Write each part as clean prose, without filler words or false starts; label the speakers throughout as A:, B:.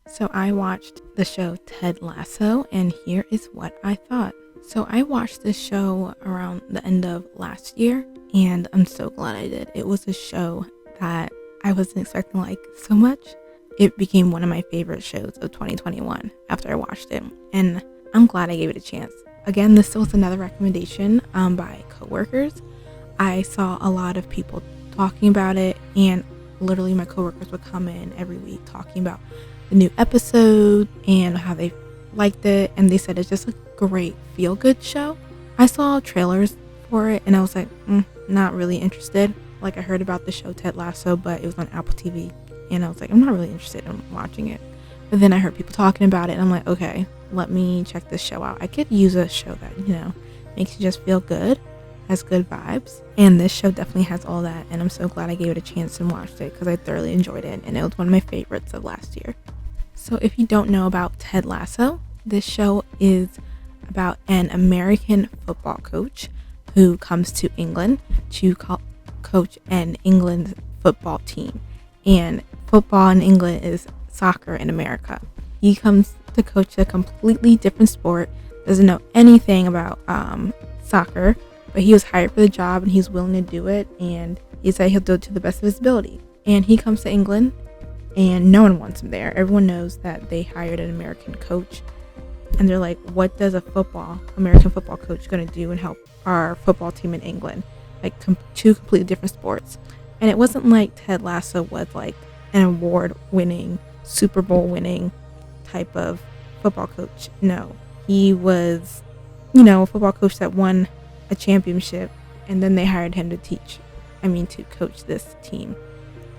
A: So I watched the show Ted Lasso, and here is what I thought. So I watched this show around the end of last year, and I'm so glad I did. It was a show that I wasn't expecting to like so much. It became one of my favorite shows of 2021 after I watched it, and I'm glad I gave it a chance. Again, this was another recommendation by coworkers. I saw a lot of people talking about it, and literally my coworkers would come in every week talking about the new episode and how they liked it, and they said it's just a great feel-good show. I saw trailers for it, and I was like, not really interested. Like, I heard about the show Ted Lasso, but it was on Apple TV, and I was like, I'm not really interested in watching it. But then I heard people talking about it, and I'm like, okay, let me check this show out. I could use a show that, makes you just feel good, has good vibes, and this show definitely has all that, and I'm so glad I gave it a chance and watched it because I thoroughly enjoyed it, and it was one of my favorites of last year. So if you don't know about Ted Lasso, this show is about an American football coach who comes to England to coach an England football team. And football in England is soccer in America. He comes to coach a completely different sport, doesn't know anything about soccer, but he was hired for the job and he's willing to do it, and he said he'll do it to the best of his ability. And he comes to England, and no one wants him there. Everyone knows that they hired an American coach, and they're like, what does a American football coach going to do and help our football team in England? Like, two completely different sports. And it wasn't like Ted Lasso was like an award-winning, Super Bowl-winning type of football coach. No, he was, a football coach that won a championship, and then they hired him to coach this team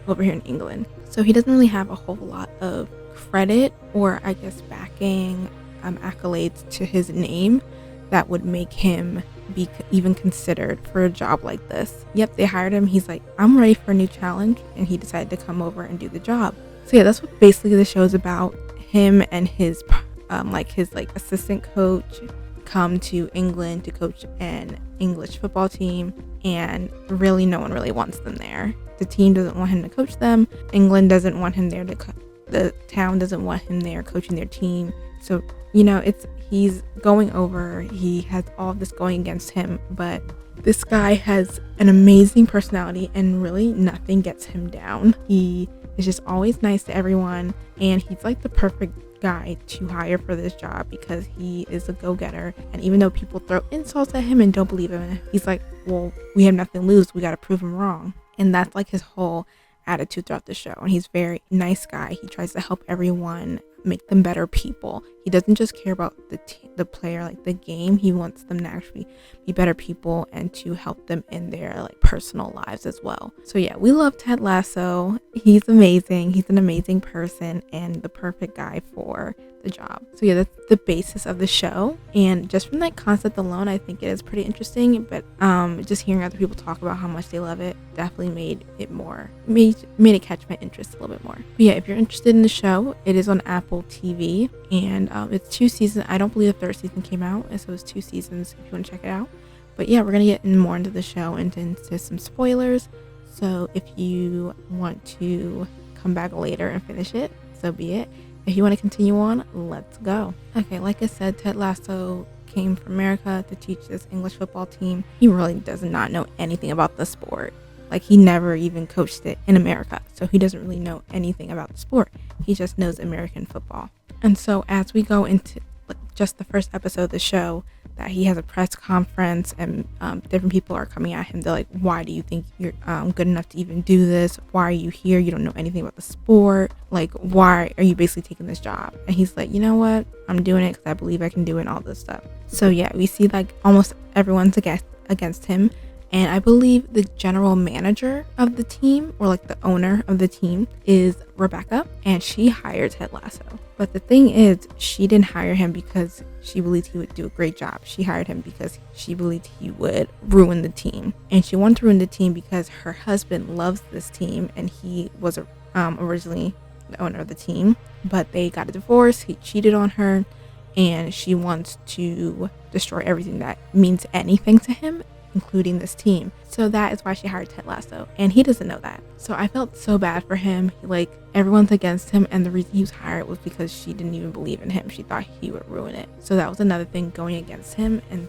A: over here in England. So he doesn't really have a whole lot of credit or, I guess, backing accolades to his name that would make him be even considered for a job like this. Yep, they hired him. He's like, I'm ready for a new challenge, and he decided to come over and do the job. So yeah, that's what basically the show is about. Him and his assistant coach come to England to coach an English football team, and really no one really wants them there. The team doesn't want him to coach them. England doesn't want him there the town doesn't want him there coaching their team. So, he's going over, he has all of this going against him, but this guy has an amazing personality and really nothing gets him down. He is just always nice to everyone, and he's like the perfect guy to hire for this job because he is a go-getter. And even though people throw insults at him and don't believe him, he's like, well, we have nothing to lose, we got to prove him wrong. And that's like his whole attitude throughout the show. And he's a very nice guy. He tries to help everyone, make them better people. He doesn't just care about the player, like the game. He wants them to actually be better people and to help them in their personal lives as well. So yeah, we love Ted Lasso. He's amazing. He's an amazing person and the perfect guy for the job. So yeah, that's the basis of the show, and just from that concept alone, I think it is pretty interesting. But just hearing other people talk about how much they love it definitely made it catch my interest a little bit more. But yeah, if you're interested in the show, it is on Apple TV, and it's 2 seasons. I don't believe the 3rd season came out, and so it's 2 seasons if you want to check it out. But yeah, we're gonna get more into the show and into some spoilers. So if you want to come back later and finish it, so be it. If you want to continue on, let's go. Okay, like I said, Ted Lasso came from America to teach this English football team. He really does not know anything about the sport. He never even coached it in America, so he doesn't really know anything about the sport. He just knows American football. And so as we go into just the first episode of the show, that he has a press conference, and different people are coming at him. They're like, why do you think you're good enough to even do this? Why are you here? You don't know anything about the sport. Why are you basically taking this job? And he's like, you know what? I'm doing it because I believe I can do it and all this stuff. So yeah, we see almost everyone's against him. And I believe the general manager of the team, or the owner of the team, is Rebecca, and she hired Ted Lasso. But the thing is, she didn't hire him because she believed he would do a great job. She hired him because she believed he would ruin the team. And she wanted to ruin the team because her husband loves this team, and he was originally the owner of the team. But they got a divorce, he cheated on her, and she wants to destroy everything that means anything to him. including this team. So that is why she hired Ted Lasso, and he doesn't know that. So I felt so bad for him. Like, everyone's against him, and the reason he was hired was because she didn't even believe in him. She thought he would ruin it. So that was another thing going against him. And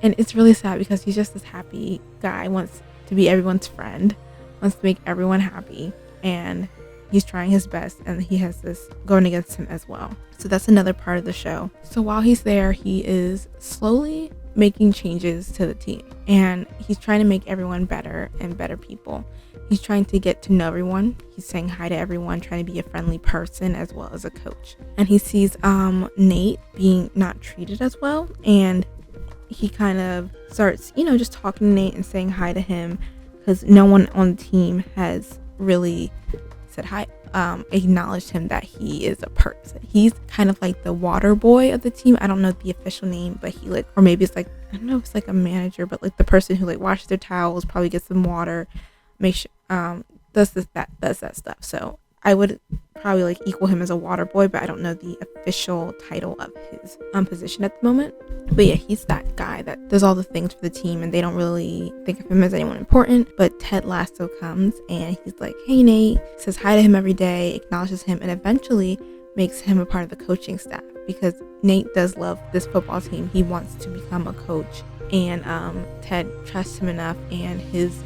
A: it's really sad because he's just this happy guy, wants to be everyone's friend, wants to make everyone happy, and he's trying his best, and he has this going against him as well. So that's another part of the show. So while he's there, he is slowly making changes to the team, and he's trying to make everyone better and better people. He's trying to get to know everyone. He's saying hi to everyone, trying to be a friendly person as well as a coach. And he sees Nate being not treated as well, and he kind of starts, just talking to Nate and saying hi to him, because no one on the team has really said hi, acknowledged him that he is a person. He's kind of like the water boy of the team. I don't know the official name, but he or maybe it's like, I don't know if it's like a manager, but like the person who washes their towels, probably gets them water, makes sure, does that stuff. So I would probably equal him as a water boy, but I don't know the official title of his position at the moment. But yeah, he's that guy that does all the things for the team, and they don't really think of him as anyone important. But Ted Lasso comes, and he's like, hey Nate, says hi to him every day, acknowledges him, and eventually makes him a part of the coaching staff, because Nate does love this football team. He wants to become a coach, and Ted trusts him enough and his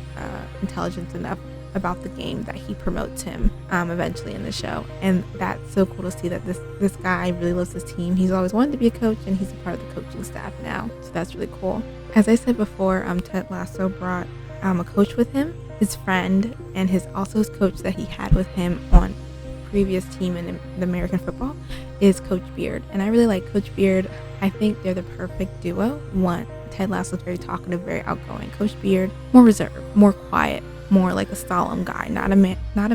A: intelligence enough about the game that he promotes him eventually in the show. And that's so cool to see that this guy really loves his team. He's always wanted to be a coach, and he's a part of the coaching staff now, so that's really cool. As I said before, Ted Lasso brought a coach with him, his friend, and his coach that he had with him on previous team in the American football is Coach Beard. And I really like Coach Beard. I think they're the perfect duo. One, Ted Lasso is very talkative, very outgoing. Coach Beard, more reserved, more quiet, more like a solemn guy, not a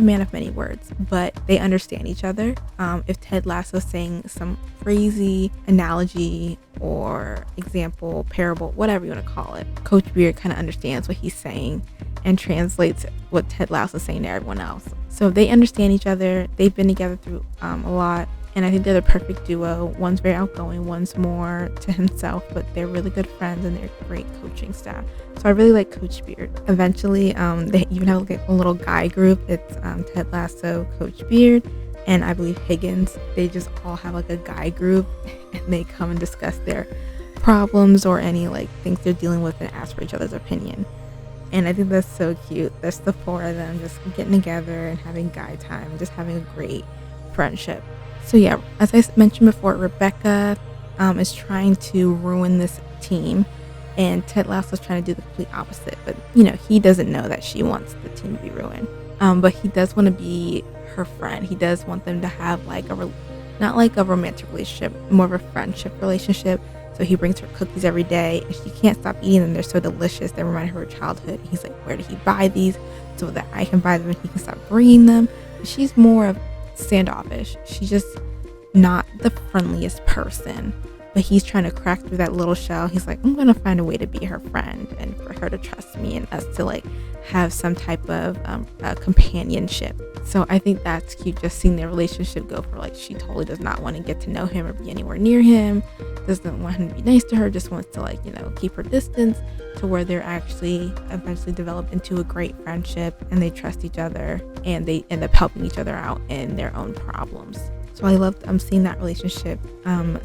A: man of many words, but they understand each other. If Ted Lasso saying some crazy analogy or example, parable, whatever you want to call it, Coach Beard kind of understands what he's saying and translates what Ted Lasso is saying to everyone else. So they understand each other. They've been together through a lot. And I think they're the perfect duo. One's very outgoing, one's more to himself, but they're really good friends, and they're great coaching staff. So I really like Coach Beard. Eventually, they even have a little guy group. It's Ted Lasso, Coach Beard, and I believe Higgins. They just all have a guy group, and they come and discuss their problems or any things they're dealing with and ask for each other's opinion. And I think that's so cute. That's the four of them just getting together and having guy time, just having a great friendship. So yeah, as I mentioned before, Rebecca is trying to ruin this team, and Ted Lasso is trying to do the complete opposite. But he doesn't know that she wants the team to be ruined. But he does want to be her friend. He does want them to have not like a romantic relationship, more of a friendship relationship. So he brings her cookies every day, and she can't stop eating them. They're so delicious. They remind her of her childhood. He's like, where did he buy these? So that I can buy them and he can stop bringing them. But she's more of standoffish. She's just not the friendliest person, but he's trying to crack through that little shell. He's like, I'm gonna find a way to be her friend and for her to trust me and us to have some type of companionship. So I think that's cute, just seeing their relationship go for she totally does not want to get to know him or be anywhere near him, doesn't want him to be nice to her, just wants to keep her distance, to where they're actually eventually develop into a great friendship, and they trust each other, and they end up helping each other out in their own problems. So I loved seeing that relationship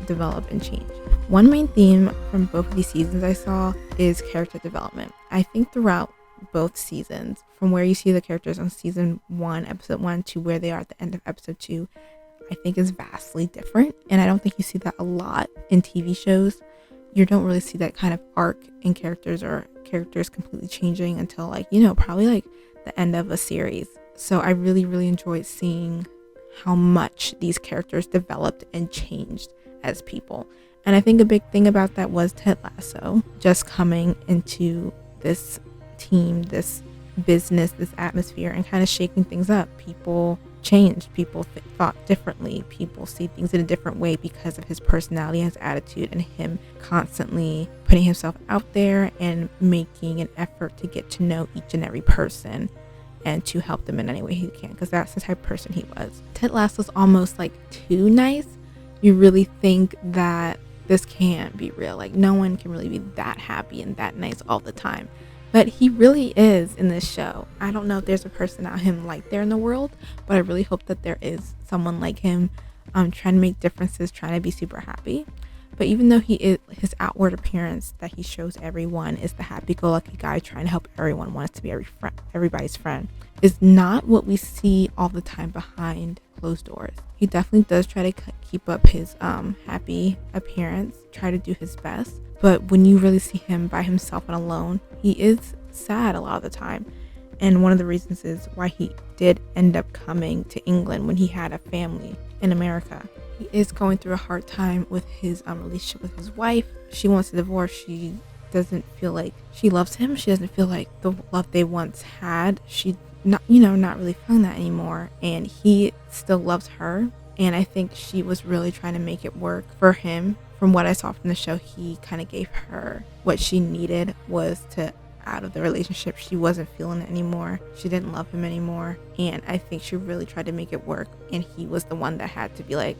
A: develop and change. One main theme from both of these seasons I saw is character development. I think throughout both seasons, from where you see the characters on season 1, episode 1, to where they are at the end of episode 2, I think is vastly different. And I don't think you see that a lot in TV shows. You don't really see that kind of arc in characters, or characters completely changing until probably the end of a series. So I really, really enjoyed seeing how much these characters developed and changed as people. And I think a big thing about that was Ted Lasso just coming into this team, this business, this atmosphere, and kind of shaking things up. People changed. People thought differently. People see things in a different way because of his personality, his attitude, and him constantly putting himself out there and making an effort to get to know each and every person and to help them in any way he can, because that's the type of person he was. Ted Lasso's almost too nice. You really think that this can't be real. Like, no one can really be that happy and that nice all the time. But he really is in this show. I don't know if there's a person out him like there in the world, but I really hope that there is someone like him, trying to make differences, trying to be super happy. But even though he is, his outward appearance that he shows everyone is the happy-go-lucky guy trying to help everyone, wants to be everybody's friend, is not what we see all the time behind closed doors. He definitely does try to keep up his happy appearance, try to do his best. But when you really see him by himself and alone, he is sad a lot of the time. And one of the reasons is why he did end up coming to England when he had a family in America. He is going through a hard time with his relationship with his wife. She wants a divorce. She doesn't feel like she loves him. She doesn't feel like the love they once had. She not really feeling that anymore. And he still loves her. And I think she was really trying to make it work for him. From what I saw from the show, he kind of gave her what she needed was to out of the relationship. She wasn't feeling it anymore. She didn't love him anymore. And I think she really tried to make it work. And he was the one that had to be like,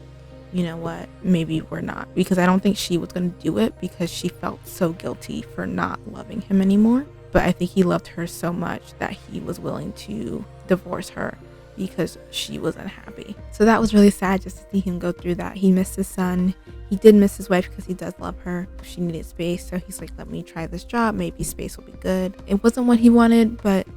A: you know what, maybe we're not. Because I don't think she was going to do it because she felt so guilty for not loving him anymore. But I think he loved her so much that he was willing to divorce her because she was unhappy. So that was really sad just to see him go through that. He missed his son. He did miss his wife because he does love her. She needed space, so he's like, let me try this job. Maybe space will be good. It wasn't what he wanted, but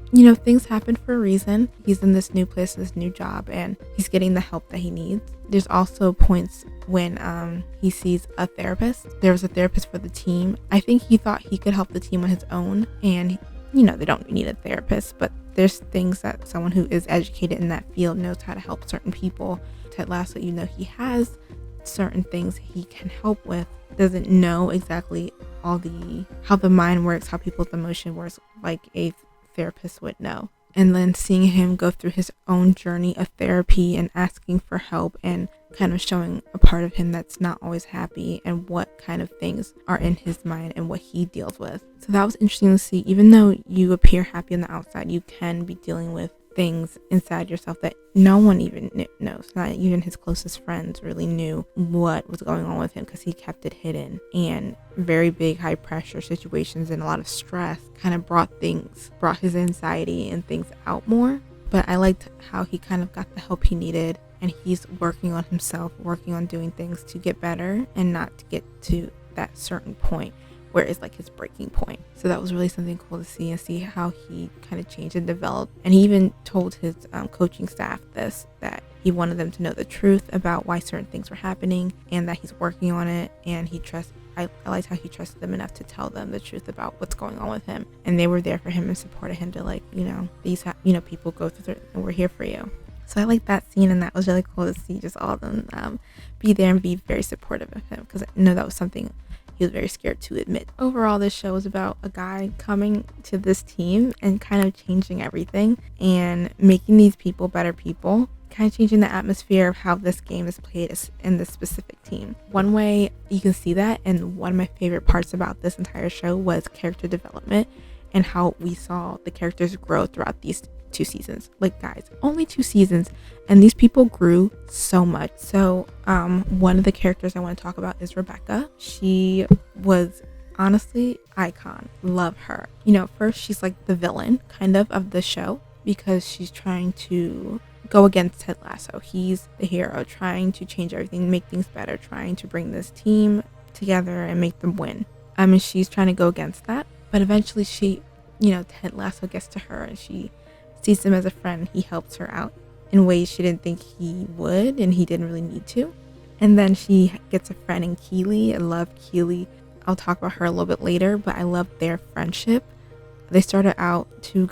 A: things happen for a reason. He's in this new place, this new job, and he's getting the help that he needs. There's also points when he sees a therapist. There was a therapist for the team. I think he thought he could help the team on his own, and they don't need a therapist, but there's things that someone who is educated in that field knows how to help certain people. Ted Lasso, he has certain things he can help with, doesn't know exactly how the mind works, how people's emotion works, like a therapist would know. And then seeing him go through his own journey of therapy and asking for help and kind of showing a part of him that's not always happy and what kind of things are in his mind and what he deals with. So that was interesting to see. Even though you appear happy on the outside, you can be dealing with things inside yourself that no one even knows. Not even his closest friends really knew what was going on with him because he kept it hidden. And very big high pressure situations and a lot of stress kind of brought his anxiety and things out more. But I liked how he kind of got the help he needed, and he's working on himself, working on doing things to get better and not to get to that certain point where it's like his breaking point. So that was really something cool to see, and see how he kind of changed and developed. And he even told his coaching staff that he wanted them to know the truth about why certain things were happening and that he's working on it. And I liked how he trusted them enough to tell them the truth about what's going on with him. And they were there for him and supported him to people go through it and we're here for you. So I liked that scene, and that was really cool to see just all of them be there and be very supportive of him, because I know that was something he was very scared to admit. Overall, this show is about a guy coming to this team and kind of changing everything and making these people better people, kind of changing the atmosphere of how this game is played in this specific team. One way you can see that, and one of my favorite parts about this entire show, was character development and how we saw the characters grow throughout these 2 seasons. Like, guys, only 2 seasons, and these people grew so much. So one of the characters I want to talk about is Rebecca. She was honestly icon. Love her. First she's like the villain kind of the show, because she's trying to go against Ted Lasso. He's the hero, trying to change everything, make things better, trying to bring this team together and make them win. And she's trying to go against that, but eventually Ted Lasso gets to her, and she sees him as a friend. He helps her out in ways she didn't think he would, and he didn't really need to. And then she gets a friend in Keely. I love Keely. I'll talk about her a little bit later, but I love their friendship. They started out 2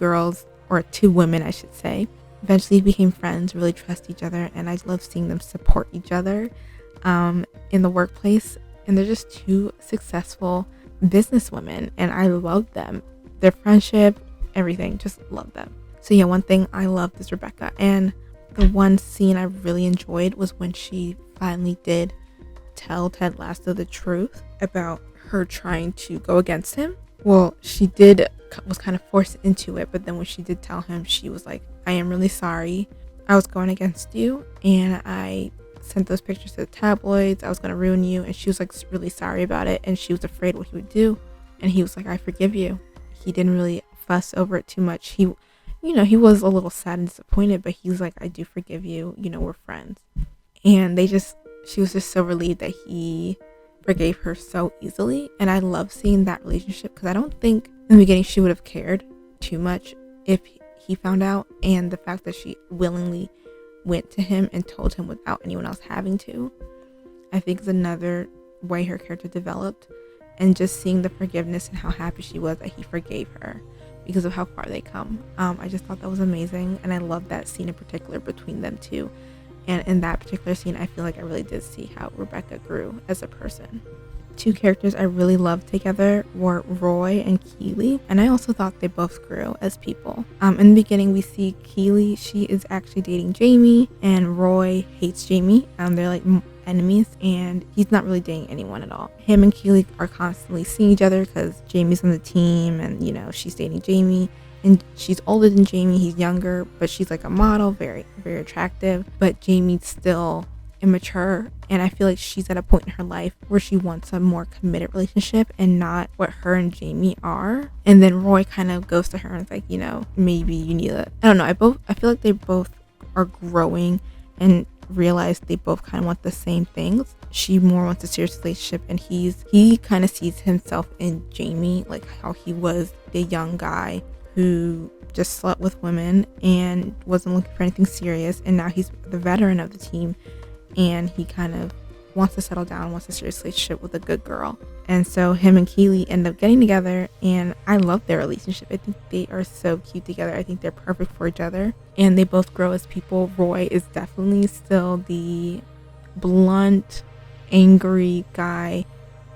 A: women, I should say. Eventually became friends, really trust each other, and I love seeing them support each other in the workplace. And they're just 2 successful businesswomen, and I love them. Their friendship, everything, just love them. So yeah, one thing I loved is Rebecca, and the one scene I really enjoyed was when she finally did tell Ted Lasso the truth about her trying to go against him. Well, she was kind of forced into it, but then when she did tell him, she was like, I am really sorry. I was going against you, and I sent those pictures to the tabloids. I was going to ruin you. And she was like really sorry about it. And she was afraid what he would do. And he was like, I forgive you. He didn't really fuss over it too much. He was a little sad and disappointed, but he was like, I do forgive you. We're friends. And she was just so relieved that he forgave her so easily. And I love seeing that relationship, because I don't think in the beginning she would have cared too much if he found out. And the fact that she willingly went to him and told him without anyone else having to, I think is another way her character developed. And just seeing the forgiveness and how happy she was that he forgave her because of how far they come. I just thought that was amazing. And I love that scene in particular between them two. And in that particular scene, I feel like I really did see how Rebecca grew as a person. Two characters I really loved together were Roy and Keely, and I also thought they both grew as people. In the beginning, we see Keely, she is actually dating Jamie, and Roy hates Jamie. They're like enemies, and he's not really dating anyone at all. Him and Keely are constantly seeing each other because Jamie's on the team, and she's dating Jamie. And she's older than Jamie, he's younger, but she's like a model, very, very attractive. But Jamie's still immature, and I feel like she's at a point in her life where she wants a more committed relationship and not what her and Jamie are. And then Roy kind of goes to her and is like, maybe you need I don't know. I feel like they both are growing and realize they both kind of want the same things. She more wants a serious relationship, and he kind of sees himself in Jamie, like how he was the young guy who just slept with women and wasn't looking for anything serious, and now he's the veteran of the team, and he kind of wants to settle down, wants a serious relationship with a good girl. And so him and Keely end up getting together, and I love their relationship. I think they are so cute together. I think they're perfect for each other, and they both grow as people. Roy is definitely still the blunt, angry guy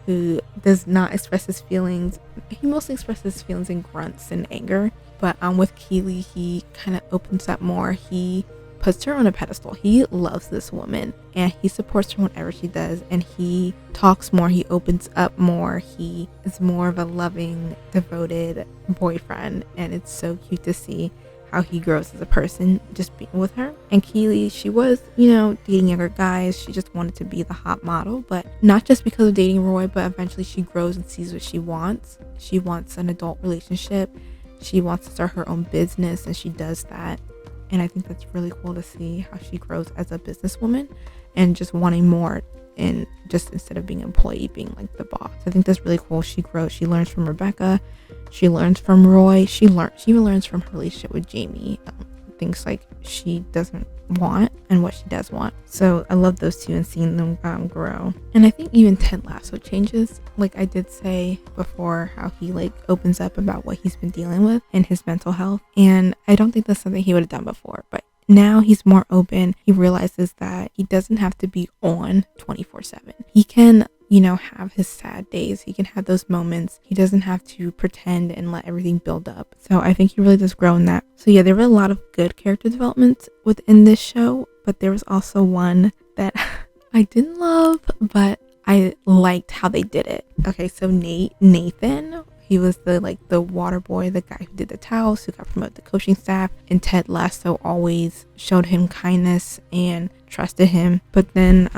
A: who does not express his feelings. He mostly expresses his feelings in grunts and anger. But with Keely, he kind of opens up more. He puts her on a pedestal. He loves this woman, and he supports her whenever she does. And he talks more. He opens up more. He is more of a loving, devoted boyfriend. And it's so cute to see how he grows as a person just being with her. And Keely, she was, dating younger guys. She just wanted to be the hot model, but not just because of dating Roy, but eventually she grows and sees what she wants. She wants an adult relationship. She wants to start her own business, and she does that. And I think that's really cool to see how she grows as a businesswoman and just wanting more, and just instead of being an employee, being like the boss. I think that's really cool. She grows. She learns from Rebecca. She learns from Roy. She even learns from her relationship with Jamie. Things like she doesn't want and what she does want. So I love those two and seeing them grow. And I think even Ted Lasso changes. Like I did say before, how he opens up about what he's been dealing with and his mental health. And I don't think that's something he would have done before, but now he's more open. He realizes that he doesn't have to be on 24/7. He can, have his sad days. He can have those moments. He doesn't have to pretend and let everything build up. So I think he really does grow in that. So yeah, there were a lot of good character developments within this show, but there was also one that I didn't love, but I liked how they did it. Okay, so Nathan, he was the water boy, the guy who did the towels, who got promoted to coaching staff, and Ted Lasso always showed him kindness and trusted him. But then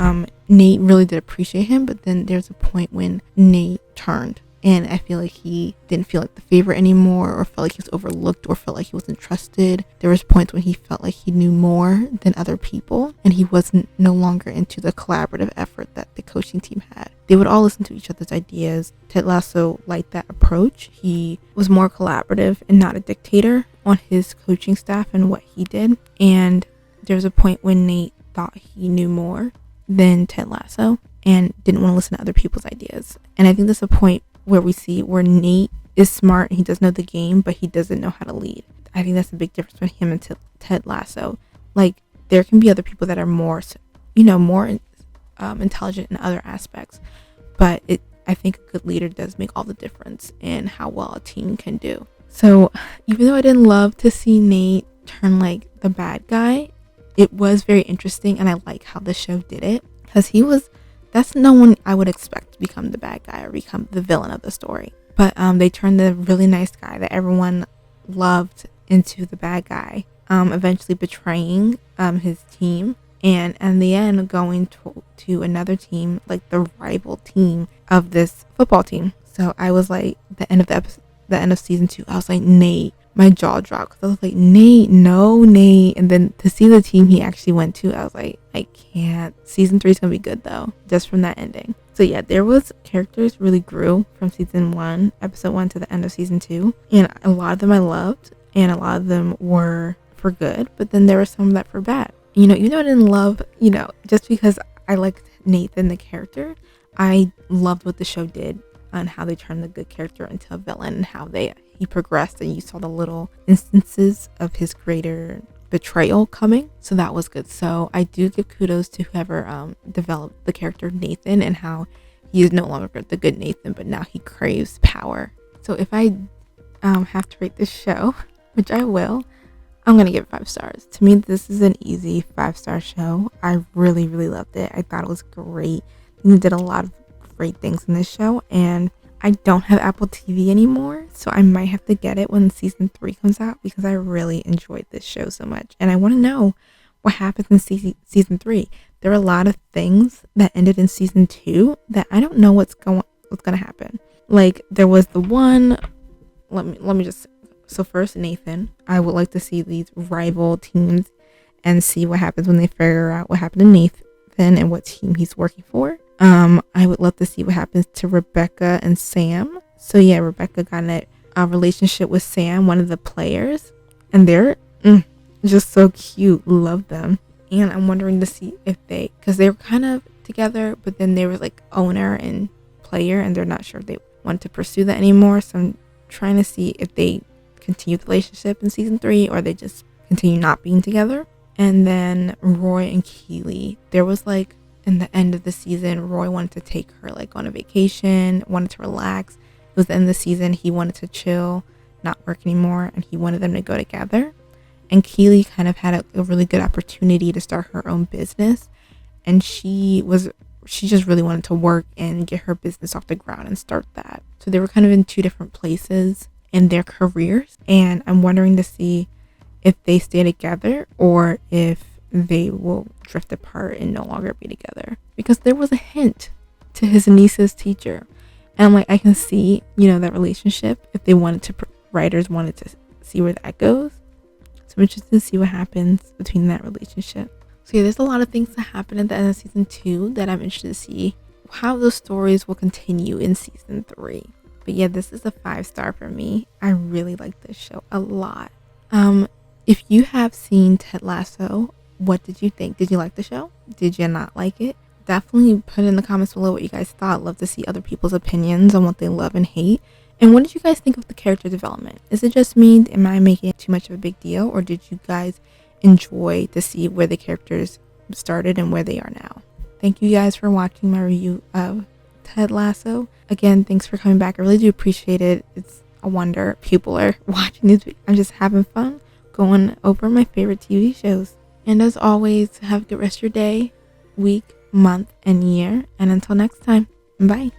A: Nate really did appreciate him, but then there's a point when Nate turned, and I feel like he didn't feel like the favorite anymore, or felt like he was overlooked, or felt like he wasn't trusted. There was points when he felt like he knew more than other people, and he wasn't no longer into the collaborative effort that the coaching team had. They would all listen to each other's ideas. Ted Lasso liked that approach. He was more collaborative and not a dictator on his coaching staff and what he did. And there was a point when Nate thought he knew more than Ted Lasso and didn't want to listen to other people's ideas. And I think that's a point where we see where Nate is smart and he does know the game, but he doesn't know how to lead. I think that's a big difference between him and Ted Lasso. There can be other people that are more, more intelligent in other aspects, but I think a good leader does make all the difference in how well a team can do. So even though I didn't love to see Nate turn the bad guy, it was very interesting, and I like how the show did it, because that's no one I would expect to become the bad guy or become the villain of the story. But they turned the really nice guy that everyone loved into the bad guy, eventually betraying his team and in the end going to another team, like the rival team of this football team. So I was like, the end of the episode, the end of season 2, I was like, Nate, my jaw dropped, because I was like, Nate, no, Nate. And then to see the team he actually went to, I was like, I can't. Season 3 is gonna be good though, just from that ending. So yeah, there was characters really grew from season 1, episode 1 to the end of season 2, and a lot of them I loved, and a lot of them were for good, but then there were some that were bad. You know, even though I didn't love, you know, just because I liked Nathan the character, I loved what the show did on how they turned the good character into a villain, and how he progressed, and you saw the little instances of his greater betrayal coming. So that was good. So I do give kudos to whoever developed the character Nathan, and how he is no longer the good Nathan, but now he craves power. So if I have to rate this show, which I will, I'm gonna give it 5 stars. To me, this is an easy 5-star show. I really, really loved it. I thought it was great. They did a lot of great things in this show, and I don't have Apple TV anymore, so I might have to get it when season 3 comes out, because I really enjoyed this show so much, and I want to know what happens in season 3. There are a lot of things that ended in season 2 that I don't know what's gonna happen. Like, there was the one. Let me just. So first, Nathan. I would like to see these rival teams and see what happens when they figure out what happened to Nathan and what team he's working for. I would love to see what happens to Rebecca and Sam. So yeah, Rebecca got in a relationship with Sam, one of the players, and they're just so cute. Love them. And I'm wondering to see if because they were kind of together, but then they were like owner and player, and they're not sure if they want to pursue that anymore. So I'm trying to see if they continue the relationship in season 3, or they just continue not being together. And then Roy and Keely, there was like, in the end of the season, Roy wanted to take her like on a vacation, wanted to relax. It was the end of the season. He wanted to chill, not work anymore, and he wanted them to go together. And Keely kind of had a really good opportunity to start her own business, and she just really wanted to work and get her business off the ground and start that. So they were kind of in 2 different places in their careers, and I'm wondering to see if they stay together or if they will drift apart and no longer be together, because there was a hint to his niece's teacher, and I'm like, I can see, you know, that relationship, if they wanted to, writers wanted to see where that goes. So I'm interested to see what happens between that relationship. So yeah, there's a lot of things that happen at the end of season 2 that I'm interested to see how those stories will continue in season 3. But yeah, this is a 5-star for me. I really like this show a lot. If you have seen Ted Lasso, what did you think? Did you like the show? Did you not like it? Definitely put in the comments below what you guys thought. Love to see other people's opinions on what they love and hate. And what did you guys think of the character development? Is it just me? Am I making it too much of a big deal? Or did you guys enjoy to see where the characters started and where they are now? Thank you guys for watching my review of Ted Lasso. Again, thanks for coming back. I really do appreciate it. It's a wonder people are watching this. I'm just having fun going over my favorite TV shows. And as always, have a good rest of your day, week, month, and year. And until next time, bye.